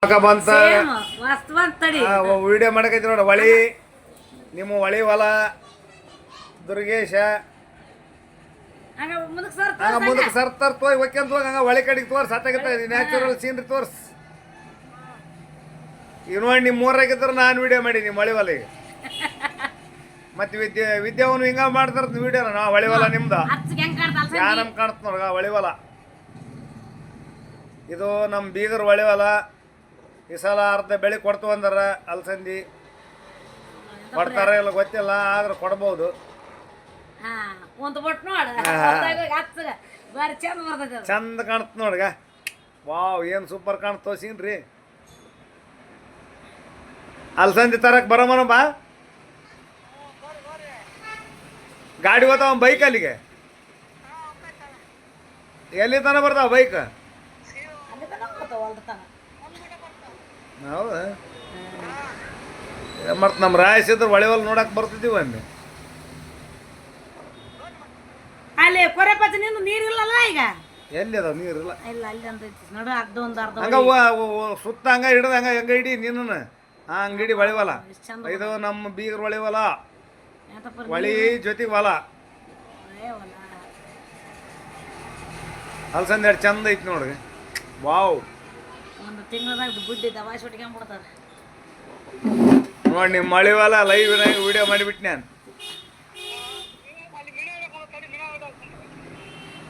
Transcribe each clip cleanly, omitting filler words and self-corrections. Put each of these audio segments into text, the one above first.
ಬಂತ ವಾಸ್ತವಂತಡಿ ವಿಡಿಯೋ ಮಾಡಕೈತಿ ನೋಡ ಹೊಳಿ ನಿಮ್ಮ ಹೊಳಿ ಹೊಲ ದುರ್ಗೇಶ ಹಂಗ ಮುಂದಕ್ಕೆ ಸರ್ತಾರ ತೋಯ್ ಒಕ್ಕಂತ ಹೋಗಿ ಹಂಗ ಹೊಳಿ ಕಡೆಗೆ ತೋರ್ಸ್ ಹತ್ತಾಗತ್ತ ನ್ಯಾಚುರಲ್ ಸೀನ್ರಿ ತೋರ್ಸ್ ಈಗ ನೋಡಿ ನಿಮ್ಮ ಮೂರಾಗಿದ್ರೆ ನಾನು ವಿಡಿಯೋ ಮಾಡಿ ನಿಮ್ಮ ಹೊಳಿ ಹೊಲ ಮತ್ತೆ ವಿದ್ಯಾವನು ಹಿಂಗ ಮಾಡ್ತಾರ ವಿಡಿಯೋನ ನಾ ಹೊಳಿ ಹೊಲ ನಿಮ್ದು ಯಾ ನಮ್ ಕಾಣತ್ ನೋಡ್ಗ ಹೊಳಿ ಹೊಲ ಇದು ನಮ್ಮ ಬೀಗರ್ ಹೊಳಿ ಹೊಲ ಈ ಸಲ ಅರ್ಧ ಬೆಳೆ ಕೊಡ್ತು ಅಂದಾರ ಅಲಸಂದಿ ಕೊಡ್ತಾರ ಇಲ್ಲ ಗೊತ್ತಿಲ್ಲ ಆದ್ರೆ ಕೊಡ್ಬೋದು ಚಂದ ಕಾಣತ್ ನೋಡ್ಗ ವಾವ್ ಏನು ಸೂಪರ್ ಕಾಣ್ತೋ ಸೀನ್ರಿ ಅಲಸಂದಿ ತರಕ್ ಬರೋಮನ ಬಾ ಗಾಡಿ ಹೋತಾವ ಬೈಕ್ ಅಲ್ಲಿಗೆ ಎಲ್ಲಿ ತನ ಬರ್ತಾವ ಬೈಕ್ ಹೌದಾ ಮತ್ತು ನಮ್ಮ ರಾಯಸಿದ್ರೆ ಹೊಳೆವಲ್ ನೋಡಕ್ ಬರ್ತಿದ್ದೀವಿ ಒಮ್ಮೆ ಅಲ್ಲಿ ಕೊರೆಪಚ್ಚ ನಿಂದು ನೀರಿಲ್ಲಲ್ಲ ಈಗ ಎಲ್ಲಿ ಅದಾವ ನೀರಿಲ್ಲ ಇಲ್ಲ ಅಲ್ಲಿ ಅಂತ ನೋಡು ಅರ್ಧ ಒಂದು ಅರ್ಧ ಹಂಗ ಸುತ್ತ ಹಂಗ ಹಿಡ್ದು ಹಂಗ ಹಿಡಿ ನೀನು ಆ ಅಂಗಡಿ ಹೊಳಿವಲ್ಲ ಇದು ನಮ್ಮ ಬೀಗರ್ ಹೊಳಿವಲ್ಲ ಹೊಳಿ ಜೊತೆಗೆ ಹೊಲ ಅಲ್ಸಂದ ಎರಡು ಚಂದ ಐತಿ ನೋಡ್ರಿ ವಾವ್ ಒಂದು ತಿಂಗಳದಾಗ ಬುಡ್ಡಿ ದವಾಸಿ ಹೊಟ್ಕೊಂಡ್ಬಿಡ್ತಾರೆ ನೋಡಿ ನಿಮ್ಮ ಮಳಿ ಹೊಲ ಲೈವ್ನಾಗ ವಿಡಿಯೋ ಮಾಡಿಬಿಟ್ಟು ನಾನು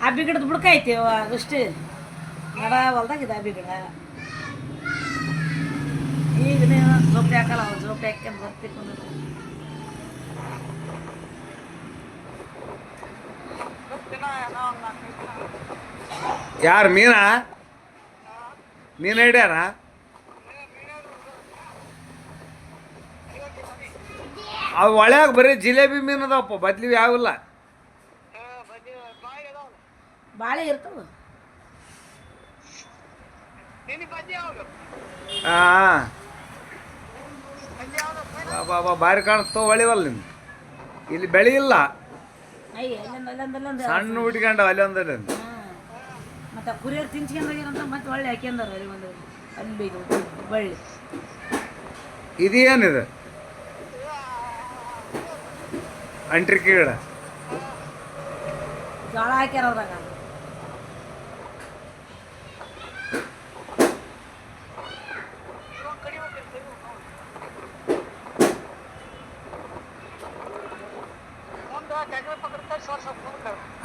ಅಬ್ಬಿ ಗಿಡದ ಬುಡಕ ಐತಿ ಅದಷ್ಟು ನಡ ಹೊಲ್ದಾಗಿದೆ ಅಬ್ಬಿ ಗಿಡ ಈಗ ನೀನು ಜೋಪಡಿ ಹಾಕಲ್ಲ ಅವ ಜೋಪಡಿ ಹಾಕ್ಯಂಡು ಬರ್ತಿಕೊಂಡು ಯಾರು ಮೀನಾ ಮೀನು ಹಿಡ್ಯಾರ ಅವು ಒಳ್ಯಾಗ ಬರೀ ಜಿಲೇಬಿ ಮೀನು ಅದಾವಪ್ಪ ಬದ್ಲಿವಿ ಯಾವಿಲ್ಲ ಬಾಳೆ ಇರ್ತಾವ ಹಾಂ ಬಾಬಾ ಭಾರಿ ಕಾಣಿಸ್ತೋ ಹೊಳಿವಲ್ಲ ನಿಮ್ಗೆ ಇಲ್ಲಿ ಬೆಳೆ ಇಲ್ಲ ಸಣ್ಣ ಹುಟ್ಕೊಂಡವ ಅಲ್ಲಿ ಒಂದಲ್ಲಿ ಮತ್ತೆ ಕುರಿಯರ್ ತಿನ್ಸ್ಕೊಂಡೋಗಿರಂತ ಮತ್ತೆ ಒಳ್ಳೆ ಹಾಕ್ಯಂದಾರ ಅಲ್ಲಿ ಒಂದು ಅಲ್ಲಿ ಇದು ಬಳ್ಳಿ ಇದೇನಿದೆ ಅಂಟ್ರಿಕೆ ಗಿಡ ಜೋಳ ಹಾಕ್ಯಾರ ಅದ್ರಾಗ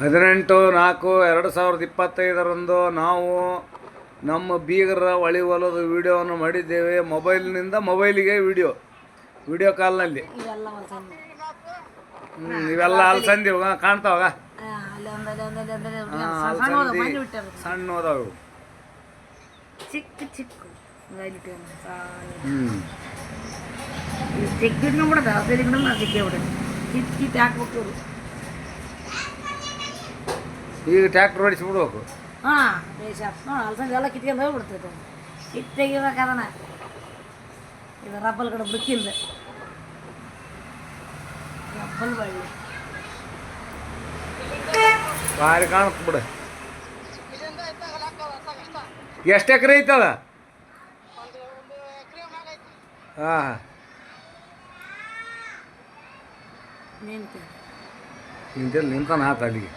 ಹದಿನೆಂಟು 4/2025 ನಾವು ನಮ್ಮ ಬೀಗರ ಹೊಳಿ ಹೊಲದ ವಿಡಿಯೋವನ್ನು ಮಾಡಿದ್ದೇವೆ ಮೊಬೈಲ್ನಿಂದ ಮೊಬೈಲಿಗೆ ವಿಡಿಯೋ ಕಾಲ್ನಲ್ಲಿ ಇವೆಲ್ಲ ಅಲಸಂದಿ ಕಾಣ್ತಾವಾಗ ಸಣ್ಣ ಹೋದವು ಚಿಕ್ಕ ಚಿಕ್ಕ ಚಿಕ್ಕಿಟ್ಕೊಂಡ್ಬಿಡದ ಹದಿನೈದು ಗಿಡ ಚಿಕ್ಕೇ ಬಿಡೋದು ಕಿತ್ತು ಹಾಕ್ಬೇಕು ಈಗ ಟ್ಯಾಕ್ಟ್ರ್ ಹೊಡಿಸ್ಬಿಡ್ಬೇಕು ಹಾಂ ಬೇಷ ಅಲಸಂದಿ ಎಲ್ಲ ಕಿತ್ಕೊಂಡು ಹೋಗ್ಬಿಡ್ತೈತೆ ಕಿತ್ತು ತೆಗಿಬೇಕದನ ಇದು ರಬ್ಬಲ್ ಕಡೆ ಬುಕ್ಕಿಂದ ರಬ್ಬಲ್ ಬಳ್ಳಿ ಭಾರಿ ಕಾಣುತ್ತೆ ಬಿಡ ಎಷ್ಟು ಎಕರೆ ಐತದ ಹಾಂ ನಿಂತಲ್ಲಿ ನಿಂತಾನ ಆತ ಅಲ್ಲಿಗೆ